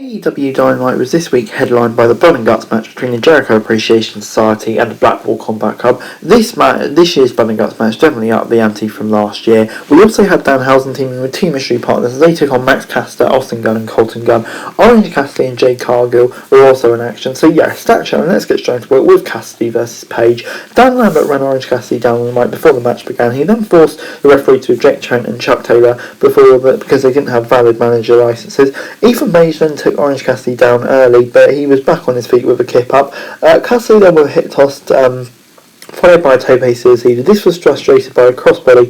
AEW Dynamite was this week headlined by the Blood and Guts match between the Jericho Appreciation Society and the Blackpool Combat Club. This year's Blood and Guts match definitely upped the ante from last year. We also had Danhausen teaming with two mystery partners as they took on Max Caster, Austin Gunn and Colton Gunn. Orange Cassidy and Jade Cargill were also in action. So yeah, stat show, and let's get straight to it with Cassidy versus Page. Dan Lambert ran Orange Cassidy down on the mic before the match began. He then forced the referee to eject Trent and Chuck Taylor because they didn't have valid manager licenses. Ethan Page then took Orange Cassidy down early, but he was back on his feet with a kip up. Cassidy then was hit tossed, followed by a tope suicide. This was frustrated by a crossbody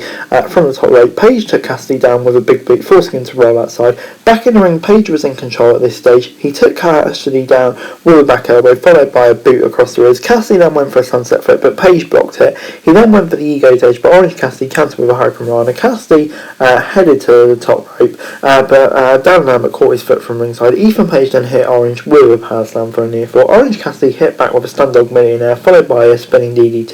from the top rope. Page took Cassidy down with a big boot, forcing him to roll outside. Back in the ring, Page was in control at this stage. He took Cassidy down with a back elbow, followed by a boot across the ribs. Cassidy then went for a sunset flip, but Page blocked it. He then went for the ego's edge, but Orange Cassidy countered with a hurricane rana. Cassidy headed to the top rope, but Dan Lambert caught his foot from ringside. Ethan Page then hit Orange with a power slam for a near fall. Orange Cassidy hit back with a stun dog millionaire, followed by a spinning DDT.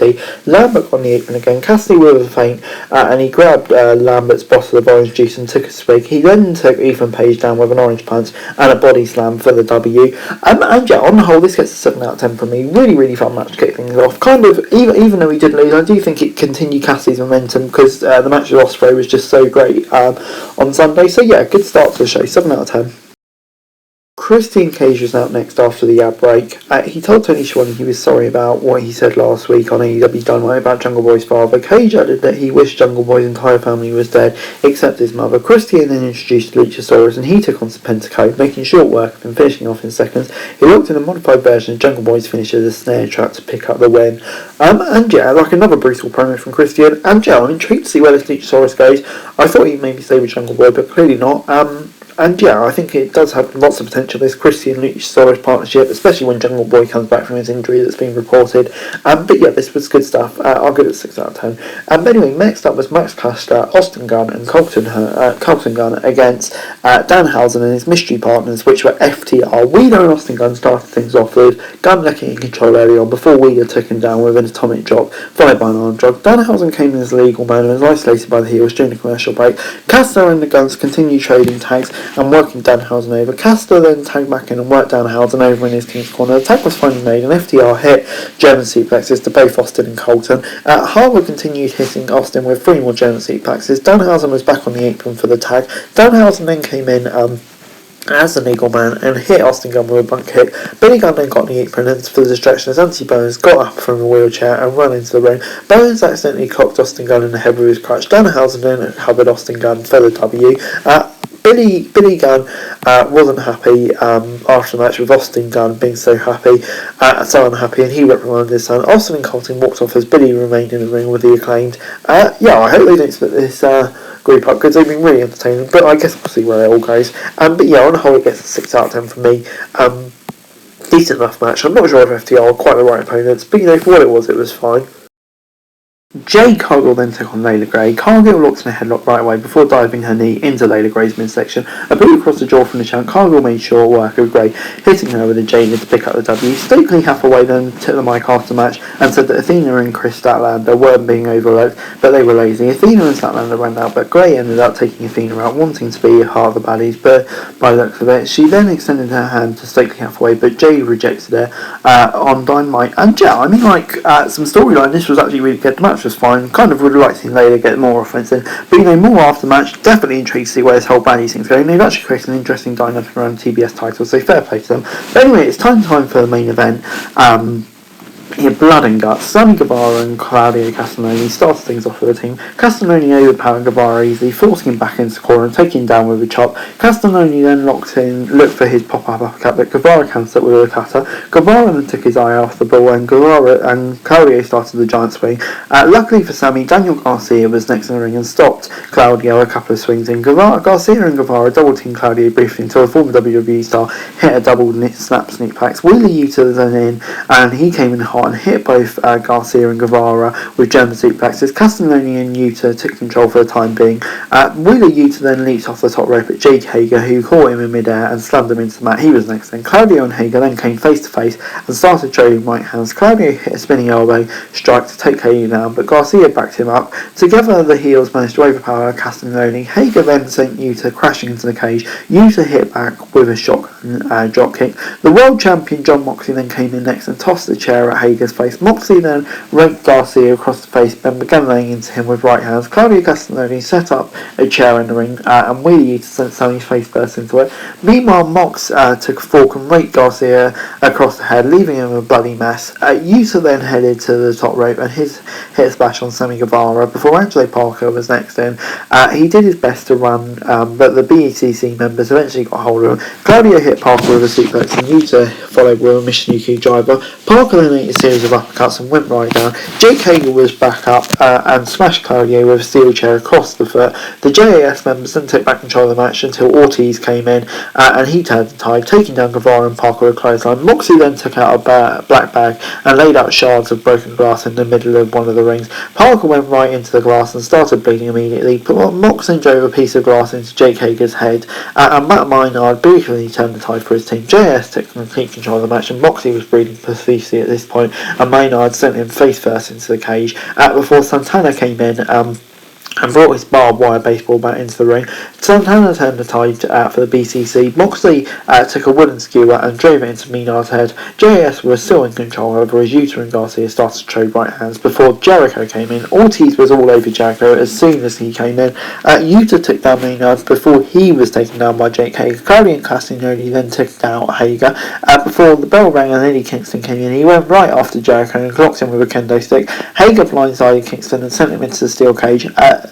Lambert on the apron again. Cassidy with a feint, and he grabbed Lambert's bottle of orange juice and took a swig. He then took Ethan Page down with an orange punch and a body slam for the W. And yeah, on the whole, this gets a 7 out of 10 from me. Really fun match to kick things off. Kind of, even though he did lose, I do think it continued Cassidy's momentum because the match with Ospreay was just so great on Sunday. So yeah, good start to the show. 7 out of 10. Christian Cage was out next after the ad break. He told Tony Schiavone he was sorry about what he said last week on AEW Dynamite about Jungle Boy's father. Cage added that he wished Jungle Boy's entire family was dead, except his mother. Christian then introduced Luchasaurus and he took on Serpentico, making short work of him, finishing off in seconds. He looked in a modified version of Jungle Boy's finish as a snare trap to pick up the win. And yeah, like another brutal promo from Christian. And yeah, I'm intrigued to see where this Luchasaurus goes. I thought he'd maybe stay with Jungle Boy, but clearly not. And yeah, I think it does have lots of potential, this Christian Luchasaurus partnership, especially when Jungle Boy comes back from his injury that's been reported. But yeah, this was good stuff. I'll give it 6 out of 10. But anyway, next up was Max Caster, Austin Gunn and Colton Gunn against Danhausen and his mystery partners, which were FTR. Wheeler and Austin Gunn started things off with Gunn looking in control early on before Wheeler took him down with an atomic drop, followed by an arm drag. Danhausen came in as a legal man and was isolated by the heels during the commercial break. Caster and the Gunns continued trading tags and working Danhausen over. Caster then tagged back in and worked Danhausen over in his team's corner. The tag was finally made and FTR hit German suplexes to both Austin and Colton. Harwood continued hitting Austin with 3 more German suplexes. Danhausen was back on the apron for the tag. Danhausen then came in as an Eagle Man and hit Austin Gunn with a bunk kick. Billy Gunn then got on the apron and for the distraction as Anthony Bowens got up from the wheelchair and ran into the ring. Bowens accidentally clocked Austin Gunn in the head with his crutch. Danhausen then covered Austin Gunn for the W. Billy Gunn wasn't happy after the match with Austin Gunn being so unhappy, and he reprimanded his son. Austin and Colton walked off as Billy remained in the ring with the Acclaimed. Yeah, I hope they don't split this group up because they've been really entertaining, but I guess we'll see where it all goes. But yeah, on the whole, it gets a 6 out of 10 from me. Decent enough match. I'm not sure if FTR are quite the right opponents, but you know, for what it was fine. Jade Cargill then took on Layla Gray. Cargill locked in a headlock right away before diving her knee into Layla Gray's midsection. A boot across the jaw from the champ. Cargill made short work of Gray, hitting her with a Jade to pick up the W. Stokely Hathaway then took the mic after the match and said that Athena and Chris Statlander weren't being overlooked, but they were lazy. Athena and Statlander went out, but Gray ended up taking Athena out, wanting to be part of the baddies, but by the looks of it, she then extended her hand to Stokely Hathaway, but Jade rejected her on Dynamite. And yeah, I mean, some storyline, this was actually really good. The match was fine. Kind of would have liked to see Layla get more offensive, but you know, more after the match. Definitely intrigued to see where this whole baddies thing's going. They've actually created an interesting dynamic around the TBS title, so fair play to them. But anyway, it's time for the main event. Blood and Guts. Sammy Guevara and Claudio Castagnoli started things off with the team. Castagnoli overpowered Guevara easily, forcing him back into the corner and taking him down with a chop. Castagnoli then looked for his pop-up uppercut, but Guevara cancelled it with a cutter. Guevara then took his eye off the ball and Claudio started the giant swing. Luckily for Sammy, Daniel Garcia was next in the ring and stopped Claudio a couple of swings in. Garcia and Guevara double-teamed Claudio briefly until the former WWE star hit a double snap sneak packs. Wheeler Yuta was then in and he came in hot and hit both Garcia and Guevara with German suplexes. Castagnoli and Yuta took control for the time being. Wheeler Yuta then leaped off the top rope at Jake Hager, who caught him in midair and slammed him into the mat. He was next then. Claudio and Hager then came face to face and started trading right hands. Claudio hit a spinning elbow strike to take Hager down, but Garcia backed him up. Together the heels managed to overpower Castagnoli. Hager then sent Yuta crashing into the cage. Yuta hit back with a shock dropkick. The world champion John Moxley then came in next and tossed the chair at Hager's face. Moxley then raked Garcia across the face, then began laying into him with right hands. Claudio Castagnoli set up a chair in the ring and wheelied to send Sonny's face first into it. Meanwhile, Mox took a fork and raked Garcia across the head, leaving him a bloody mess. Yuta then headed to the top rope and hit a splash on Sammy Guevara before Angelo Parker was next in. He did his best to run, but the BECC members eventually got hold of him. Claudio hit Parker with a suplex and Yuta followed with a Michinuki driver. Parker then ate a series of uppercuts and went right down. Jake Hager was back up and smashed Claudio with a steel chair across the foot. The JAS members then took back control of the match until Ortiz came in and he turned the tide, taking down Guevara and Parker with a clothesline. Moxley then took out a black bag and laid out shards of broken glass in the middle of one of the rings. Parker went right into the glass and started bleeding immediately, but Mox then drove a piece of glass into Jake Hager's head, and Matt Maynard briefly turned the tide for his team. JS took complete control of the match, and Moxley was bleeding profusely at this point, and Maynard sent him face first into the cage before Santana came in and brought his barbed wire baseball bat into the ring. Santana turned the tide for the BCC. Moxley took a wooden skewer and drove it into Maynard's head. JAS was still in control, however, as Yuta and Garcia started to trade right hands before Jericho came in. Ortiz was all over Jericho as soon as he came in. Yuta took down Maynard before he was taken down by Jake Hager. Claudio Castagnoli then took down Hager before the bell rang and Eddie Kingston came in. He went right after Jericho and clocked him with a kendo stick. Hager blindsided Kingston and sent him into the steel cage.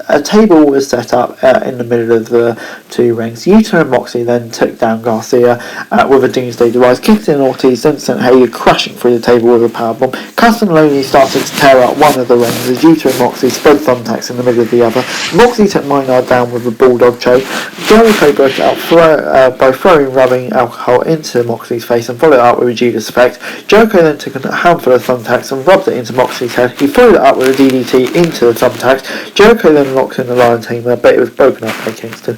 A table was set up in the middle of the two rings. Yuta and Moxley then took down Garcia with a Doomsday device. Kingston and Ortiz then sent Hager crashing through the table with a powerbomb. Castagnoli started to tear up one of the rings as Yuta and Moxley spread thumbtacks in the middle of the other. Moxley took Maynard down with a bulldog choke. Jericho broke it out by throwing rubbing alcohol into Moxley's face and followed it up with a Judas effect. Jericho then took a handful of thumbtacks and rubbed it into Moxley's head. He followed it up with a DDT into the thumbtacks. Jericho then locked in the Lion Tamer, but it was broken up by Kingston.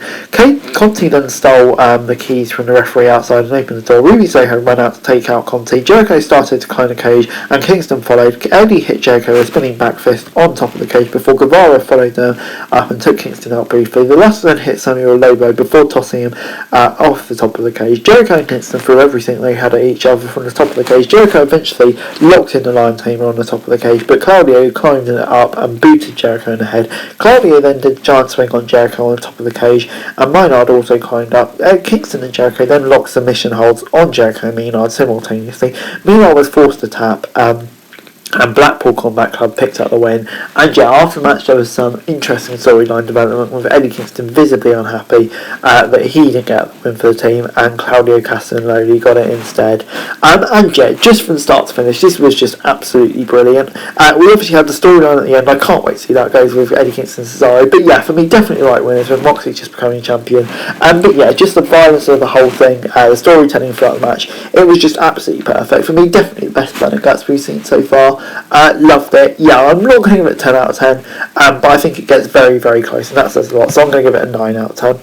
Conti then stole the keys from the referee outside and opened the door. Ruby Soho ran out to take out Conti. Jericho started to climb the cage and Kingston followed. Eddie hit Jericho with a spinning back fist on top of the cage before Guevara followed them up and took Kingston out briefly. The latter then hit Samuel Lobo before tossing him off the top of the cage. Jericho and Kingston threw everything they had at each other from the top of the cage. Jericho eventually locked in the Lion Tamer on the top of the cage, but Claudio climbed it up and booted Jericho in the head. Claudio then did a giant swing on Jericho on the top of the cage, and Maynard also climbed up. Kingston and Jericho then locked submission holds on Jericho and Maynard simultaneously. Maynard was forced to tap, and Blackpool Combat Club picked up the win. And yeah, after the match there was some interesting storyline development with Eddie Kingston visibly unhappy that he didn't get the win for the team and Claudio Castagnoli got it instead. And yeah, just from start to finish, this was just absolutely brilliant. We obviously had the storyline at the end. I can't wait to see that goes with Eddie Kingston and Cesaro. But yeah, for me, definitely right winners with Moxley just becoming champion. But yeah, just the violence of the whole thing, the storytelling throughout the match, it was just absolutely perfect. For me, definitely the best Blood and Guts we've seen so far. Loved it. Yeah, I'm not going to give it 10 out of 10, but I think it gets very, very close, and that says a lot, so I'm going to give it a 9 out of 10.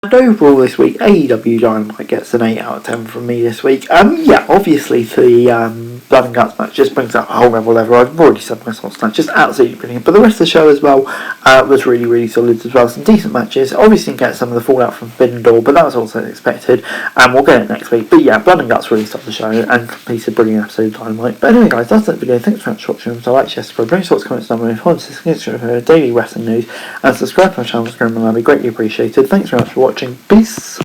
And overall this week, AEW Dynamite gets an 8 out of 10 from me this week. Yeah, obviously the Blood and Guts match just brings up a whole level. I've already said my thoughts, just absolutely brilliant. But the rest of the show as well was really, really solid as well. Some decent matches. Obviously, get some of the fallout from Forbidden Door, but that was also expected. And we'll get it next week. But yeah, Blood and Guts really stopped the show and completed a brilliant episode of Dynamite. But anyway, guys, that's that video. Thanks very much for watching. So like, share, subscribe, bring your thoughts, comments down below, follow us on Instagram for daily wrestling news, and subscribe to my channel. That'd be greatly appreciated. Thanks very much for watching. Peace.